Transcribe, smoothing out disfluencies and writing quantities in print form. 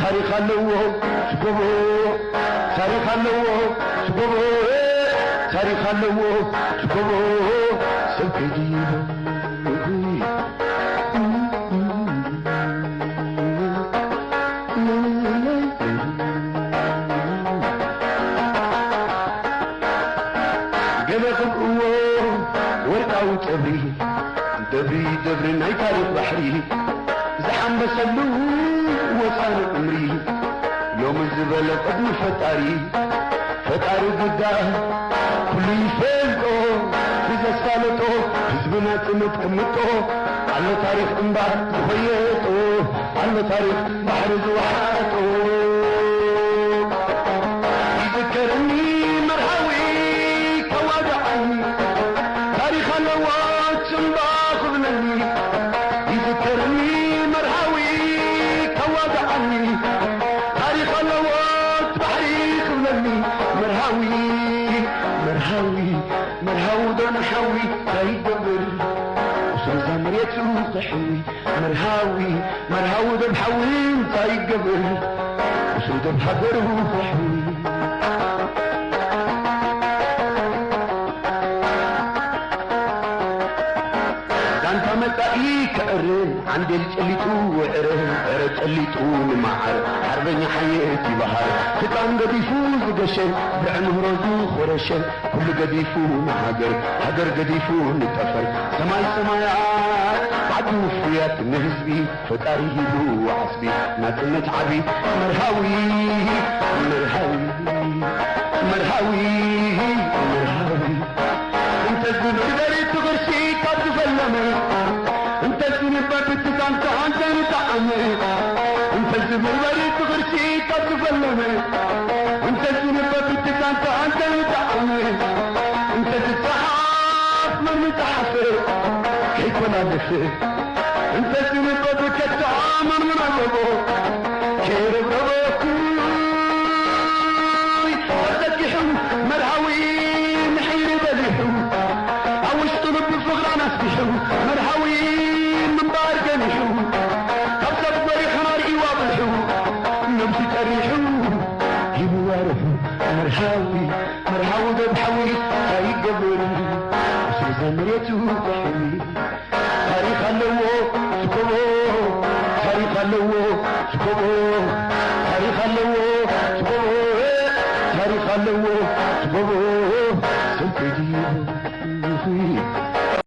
تاريخ اللو سكوبو تاريخ اللو سكوبو تاريخ اللو سكوبو سكديبو دبري ناي تاريخ بحري زحم بسلو وصار عمري يوم الزبالة قد فتاري قدام كل يفلقو إذا سالتو حزبنا تمتكمتو على تاريخ انبار زخيتو على تاريخ بحر زوحاتو يذكرني مرحوي كوادعني تاريخ اللوات سنباخ ذنني يذكرني مرحوي كوادعني تاريخ اللوات بحري ذنني مرهاوي دون حوي تيدبر وصل زمريته قحوي مرهاوي دون حوي تيدبر وصل دون حضره قحوي كأرن عندي الجليتو وعره جليتو نمعر حربني حياتي بحر ختان قديفو زقشن بعمه رزو خورشن كل قديفو حجر قديفو نتفر سمايات بعد وفيات نهزبي فتاريه وعصبي ناتنت عبي مرهاوي انت الزبري تغرسي قد فلمي انت الزبري بتتانت عندنا طعمي انت الزبري تغرسي قد فلمي انت الزبري بتتانت عندنا طعمي انت تتحف من متحفر كيف انا بفر انت الزبري بتتعامل من عبو كيرب ربوكوي ردك يحو مرهوي محير بليحو اوش طلب بفغر ناس بيحو مرهوي من بارك نحو خبصة بضريح نار ايواب الحو نمسي تريحو جيبو وارفو مرهاوي دبحوي هاي قبل وصل زمريتو بحوي تاريخ اللو سكوبو تاريخ اللو سكوبو تاريخ اللو سكوبو تاريخ اللو سكوبو